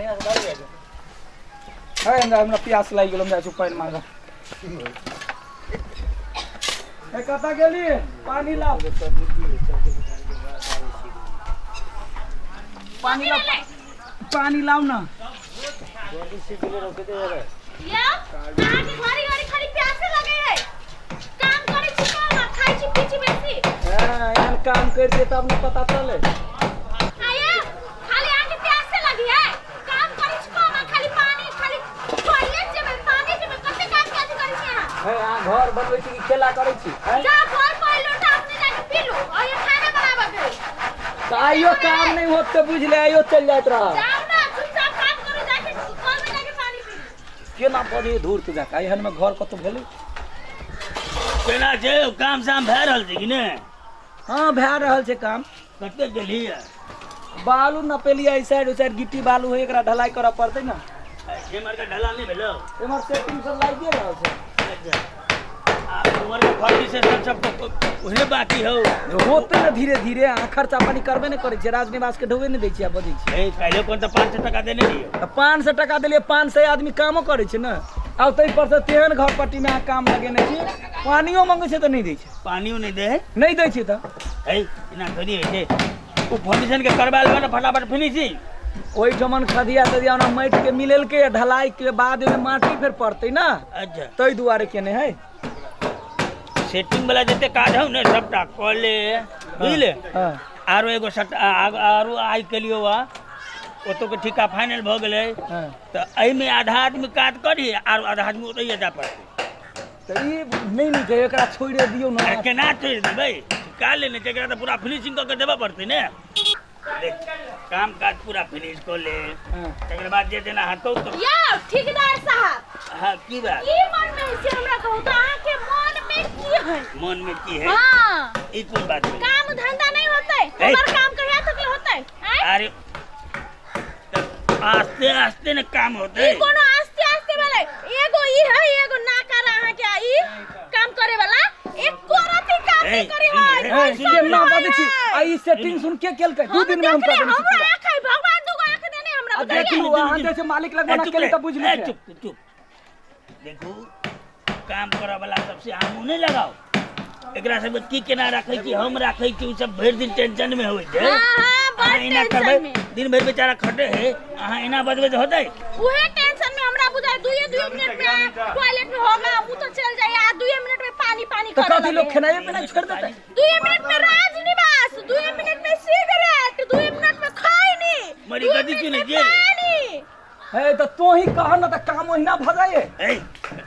बढ़िया से डाल दे है हमरा प्यास लागि गेल, हम जाय छु पानी मांगा। ए कता गेली पानी लाओ, पानी लाओ ना। जल्दी से दिले रोके दे रे या कहां के घरी घरी खाली प्यासे लगे है, काम करे छी ना खाई छी पीछे बेसी। हां यार काम कर दे तब न पता चले। आया खाली आके प्यासे लगी है, काम करे छी ना खाली पानी खाली टॉयलेट जे में पानी जे में कते काम काज करे छी यहां है आ घर बनबै छी कि खेला करे छी? जा घर पर लोटा अपने जाके पी लो और ये खाना बनावा के। आइयो काम नहीं होत तो बुझ ले, आइयो चल जात रहा। जाओ ना चुपचाप काम करो, जाके घर में जाके पानी पी लो। केना पड़ी धूर त जाका एहन में घर कतो भेलै? केना छै काम शाम भए रहल छै कि ने? हां भए रहल छै काम। कते गेली है बालू न पेलिया ई साइड गिट्टी बालू है, एकरा ढलाई करऽ पड़तै ना। एमर का ढलान नहीं भेलो? एमर सेटिंग सब लागिए रहल छै। आ उमर के फर्टी से सब ओहने बाकी हो होते ना धीरे धीरे। खर्चा पानी करबे नहीं करे छै, राजनिवास के ढोबे नहीं दै छै। बजै छै ए काल्हि कोन त 500 टका देने रहियो। 500 टका देलिए, 500 आदमी कामो करे छै ना। अब तै पर से तेहन घर पट्टी में काम लगेने छी, पानियो मांगे छै त नहीं दै छै। पानियो नहीं दे है? नहीं दै छै त ए इना थोड़ी है छै। ओ फाउंडेशन के करवा लेबा ना फटाफट फिनिशिंग। ओई ठमन खदिया तदिया ना माटी के मिलेल के ढलाई के बाद में माटी फिर पड़तै ना। अच्छा तै दुआरे केने है। सेटिंग वाला जते काज हो ने सबटा कॉले बुझले। हां आरो एगो आरो आई के लियो वा ओतो के ठिका फाइनल भ गेलै। हां त एई में आधा आदमी काज करी आरो आधा आदमी ओतै जा पड़तै। त ई नहीं निके एकरा छोड़े दियौ ना। केना छोड़ देबै? का लेने छै एकरा त पूरा फिनिशिंग क के देबा पड़तै ने। देख काम काज पूरा फिनिश कर ले, तकर बाद जे देना हतौ तो। या ठेकेदार साहब, हां की बात? ई मन में से हमरा कहू त अहाँ के मन में की है? मन में की है? हां ई कोन बात है? काम धंधा नहीं होतै, हमर काम कहिया तक होतै? अरे आस्ते आस्ते न काम होतै। ई कोनो आस्ते आस्ते वाला एगो ई है, एगो ना कर अहाँ के ई काम करे वाला एको राती काम नहीं करे है। सीधे ना बजै छी। आ ई सेटिंग सुन के केलकै 2 दिन में हम कर देने छी। हमरा आंख है, भगवान दुगो आंख देने हमरा अब बताइए। देख लू अहाँ जैसे मालिक लग बना केले त बुझ ली। चुप देखू काम करे वाला सबसे हमू नहीं लगाओ। एकरा सब की केना रखै छी, हम रखै छी, उ सब भर दिन टेंशन में होय छै। हां अहाँ इना करबै दिन भर बेचारा खटे है, अहाँ इना बजबै त होतै? उहे टेंशन में हमरा बुझाय 2 मिनट में टॉयलेट में होगा मुंह तो चल जाए, आ 2 मिनट में पानी पानी तो कर कथी लोग खेनाए पे नहीं छोड़ देते? 2 मिनट में राजनिवास, 2 मिनट में सिगरेट, 2 मिनट में खैनी, मरी गदी क्यों नहीं जेल? है तो तू ही कह ना त काम ओहिना भ जाए। ए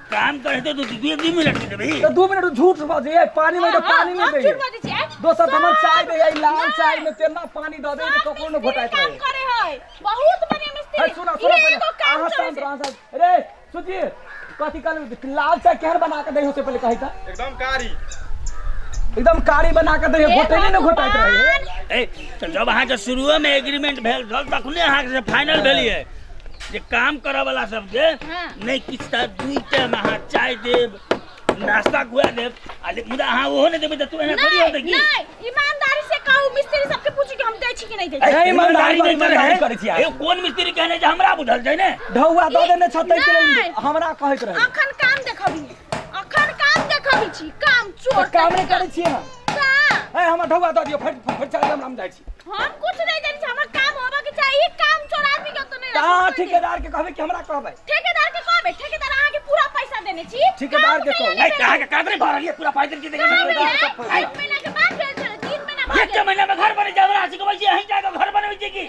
काम करे तो 2 मिनट में देबही। तो 2 मिनट झूठ बजे, पानी में तो पानी नहीं दे। दोसर हमर चाय दे, लाल चाय में तेना पानी द दे तो कोनो घोटाइत रहे। काम करे है बहुत बढ़िया मिस्त्री। है सुना पहले आहा शांत रहा साहब। अरे सुजी कथी कल लाल चाय केहन बना के दे, होसे पहले कहि त एकदम कारी बना के दे, घोटे नहीं न घोटाइत रहे। ए तो जब अहाँ के शुरू में एग्रीमेंट भेल रहल तखने अहाँ के फाइनल भेलिए जे काम करे वाला सब जे नहीं किछ त 2 टाइम अहाँ चाय देब, नाश्ता खुआ देब। अरे मुदा अहाँ ओहो नहीं देबे त तू एना थोड़ी होतै की? नहीं ईमानदारी से कहू, मिस्त्री सबके पूछी कि हम दै छी कि नहीं दै छी। ए ईमानदारी नहीं करे छी। ए कोन मिस्त्री कहने जे हमरा बुझल छै ने? ढौआ द देने छतै के हमरा कहैत रहे। अखन काम देखबी, अखन काम देखबी छी, काम चोर काम नहीं करे छी हम। का ए हमरा ढौआ द दियो, फट चल हम जाय छी। हम कुछ नहीं जानि छी, हमर काम होबा के चाहिए। काम चोर आदमी के तो नहीं हां ठेकेदार के कहबे कि हमरा कहबे। ठेकेदार के कहबे, ठेकेदार अहाँ के पूरा पैसा देने छी। ठेकेदार के कहू ए कहाँ के कागज भरल ये पूरा फाइल के देखे। 1 महीना के बाद भेल छले, 3 महीना बाद। 1 महीना में घर बने जा हमरा आसी कहै छी अहीं जाके घर बनबै छी की?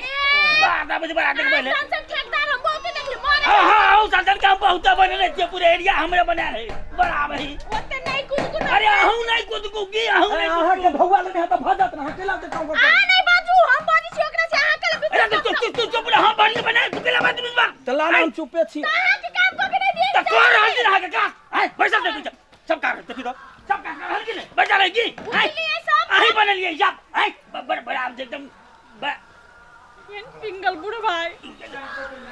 बात आबे बड़ा देख पहले। संसद ठेकेदार हम बहुत देखली मोरे। हां ओ संसद का बहुत बनले छै, पूरे एरिया हमरे बना है बड़ा भाई। ओते नहीं कुछ अरे अहू नहीं कुछ को की अहू नहीं अहाँ के ढौआ लेने है त भजत ना अकेला के काम आ कर। नहीं बाजू, हम बाजी छी ओकरा से अहाँ के अरे तू चुप रह, हम बढ़िया बना अकेला बात बिजवा। चला हम चुपे छी। अहाँ के काम को के नहीं दिए। त कर रहल छी अहाँ के का? हैं पैसा दे तू सब का देखी तो सब का रहल की नहीं बचा लेगी? हैं लिए सब अहीं बनलिए सब हैं बड़ा एकदम पिंगल बुढ़ भाई।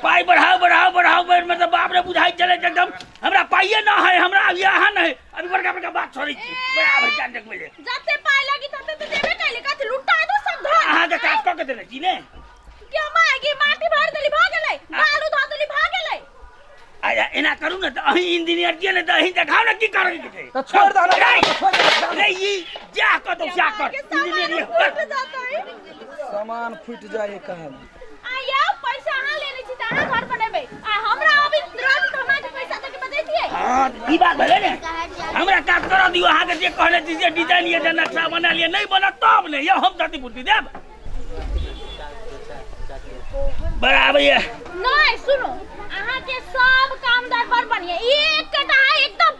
पाई बढ़ाओ मतलब बाप रे बुझाई चले एकदम हमरा पाइए ना है, हमरा अभी यहाँ नहीं अभी बड़का बात छोड़ी छी बड़ा भैया देख मिले जते पाई लगी तते तो देबे कैले का लुटा दो सब धन। अहाँ के काज क के देले छी ने के मागी माटी भर देली भ गेलै। राजा एना करू ना तो अही इंजीनियर के ने तो अही देखाओ ना की करे के तो छोड़ दो ना, छोड़ दो। रे ई जा कर तो जा कर इंजीनियर सामान फूट जाए कहे आया पैसा हां लेले छी त हां घर बनेबे आ हमरा अभी तुरंत कमा के पैसा दे के बदैतिए। हां ई बात भले ने हमरा काट कर दियो अहाँ के जे कहले जे डिजाइन ये नक्शा बना लिए नहीं बना तब नहीं ये हम जति पूर्ति देब बराबर ये नहीं सुनो अहाँ के सब कामदार बर बनिए एक कटा एकदम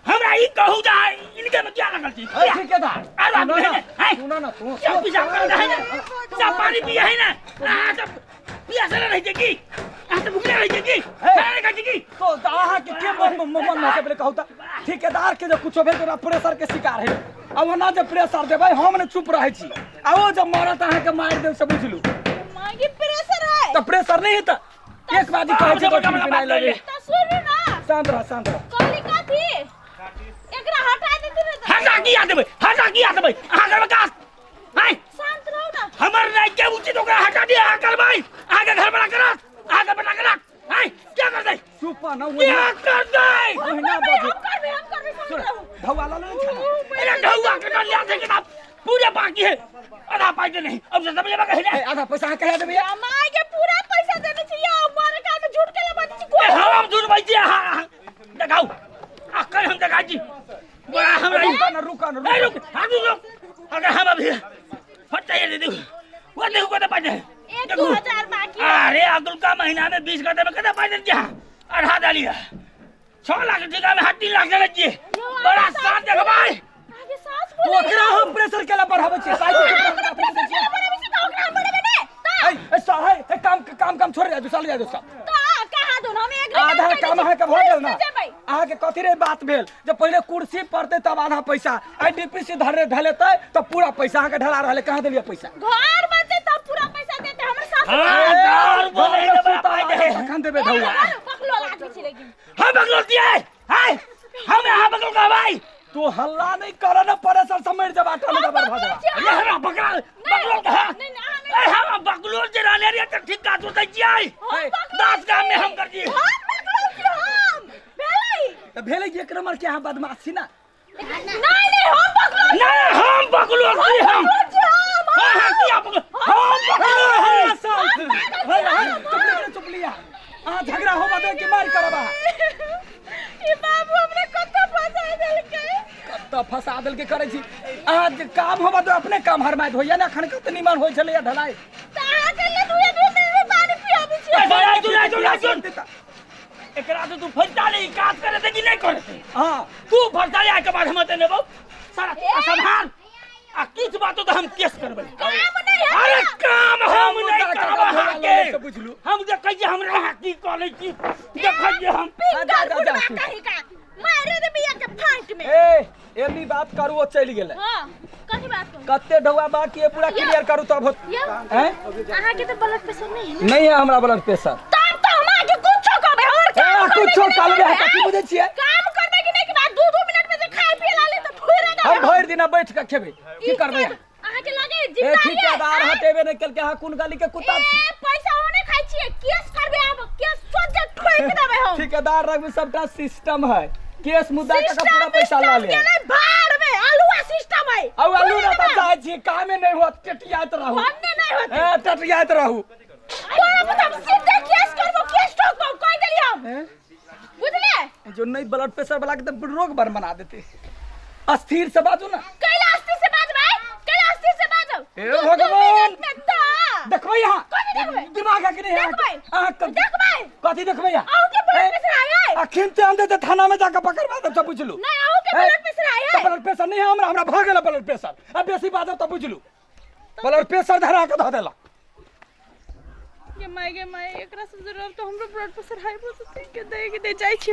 हमरा ई कहू जा इनके में क्या लगल छी ठेकेदार अरे सुनो ना तू सब पिसा कर है ना सब पानी पिया है ना आ सब पिया से नहीं जे की आ सब भूखे रह जे की खाने का की तो आहा के मन में से कहू त ठेकेदार के जो कुछो भेल तोरा प्रेशर के शिकार है अब ना जे प्रेशर देबै हम ने चुप रहै छी आ ओ जब मरत अहाँ के मार देब से बुझलू मागी प्रेशर है तो प्रेशर नहीं है त एक बाजी कहै छै तो पिनाइ लगे तो सुन ना शांत रह कहली का थी एकरा हटा देती रे हटा की आ देबै अहाँ घर में का है शांत रहो ना हमर नहीं के उचित ओकरा हटा दिया आ करबै आगे घर बना कर आगे बना कर है क्या कर दे चुप ना क्या कर दे महीना हम बाजी करबे शांत रहो धवाला नहीं खाना अरे ढौआ के कर लिया थे किताब पूरे बाकी है आधा पैसे नहीं अब से समझ में कहे आधा पैसा कहे देबै माई के पूरा पैसा देने चाहिए मारे का में झूठ के ले बची कोई हम दूर बैठे हां दिखाओ अक्कल हम दिखा जी बड़ा हमरा रुका ए रुक रुक अगर हम अभी फट चाहिए दे दो वो देखो कत पैसे 1000 बाकी अरे अब्दुल का महीना में 20 गते में कत पैसे दिया आधा डालिया 6 लाख ठेका में 3 लाख दे दिए बड़ा साथ देखो भाई आगे सांस तो ओकरा हम प्रेशर केला बढ़ाबै छी काम छोड़ दे चल जा सब आधा काम है के भ गेल ना अहाँ के कथि रे बात भेल जब पहले कुर्सी पड़ते तब आधा पैसा आईडीपीसी धरे ढलेते तब पूरा पैसा अहाँ के ढला रहले कहां देलिए पैसा घर बनते तब पूरा पैसा देते हमर सास हां घर बोले दे अखन देबे धौआ बकलो लाठी छी लेकिन हम बकलो दिए हाय हम यहां बकलो का भाई तू हल्ला नहीं कर ना पड़े सर समझ जब आटा लगा बर्बाद ये हमरा बकलो का ए हम बकलो जे रहले रे त ठीक का तो दै 10 काम में हम कर दिए भेले एक नंबर के यहाँ बदमाशी ना नहीं हम बकलो हम किया बकलो चुप लिया झगड़ा हो बदे के मार करबा ई बाबू हमने कत्ता फंसा देल के कत्ता फंसा देल के करे छी आज काम होबा तो अपने काम हरमाइत होइया ना खन कत निमन होय छले या ढलाई ता के ले 2 मिनट में पानी पियाबी छी एकरा तो तू फंसा ले काज करे थे कि नहीं करे थे हां तू फंसा ले के बाद हम ते नेबो सारा संभाल आ किस बात तो हम केस करबे काम नहीं है अरे काम हम नहीं करबा के बुझलू हम जे कहिए हमरा की करे छी देखिए हम कहीं का मारे दे बिया के फाइट में ए एनी बात करू ओ चल गेले हां कथि बात करू कत्ते ढौआ बाकी है पूरा क्लियर करू तब हैं अहाँ के तो ब्लड प्रेशर नहीं है नहीं है हमरा ब्लड प्रेशर तब तो हम आगे कुछो कहबे और कुछो कालबे कथि बुझे छियै काम करबे कि नहीं के बाद 2 मिनट में जे खाए पिए ला ले तो फुरे दे हम भर दिन बैठ के खेबे की करबे अहाँ के लगे ए जिंदा ठेकेदार हटेबे नहीं कल के हां कुन गाली के कुत्ता छी पैसा होने खाई छिए केस करबे अब केस सोच ठोक देबे हम ठेकेदार रख में सबटा सिस्टम है केस मुद्दा का पूरा पैसा ला ले भाड़ में आलूआ सिस्टम है अब आलू ना बताए छी काम में नहीं होत टटियात रहू हमने नहीं होते ए टटियात रहू तोरा मतलब सीधे केस करबो केस ठोकबो कोई देली हम बुझले जो नहीं ब्लड प्रेशर वाला के तो रोग बर बना देते अस्थिर से बाजू ना कैलाश से बाज भाई कैलाश से बाजो ए भगवान देखो यहाँ देखबै दिमाग है कि नहीं देखबै कथी देखबै यहाँ आउ के ब्लड प्रेशर आए अखिन ते अंदर ते थाना में जाकर पकड़वा दे सब बुझलू नहीं आउ के ब्लड प्रेशर आए ब्लड प्रेशर नहीं है हमरा भ गेल ब्लड प्रेशर अब बेसी बात तो बुझलू ब्लड प्रेशर धरा के ध देला के माय एकरा से जरूर तो हमरो ब्लड प्रेशर हाई हो के दे जाय छी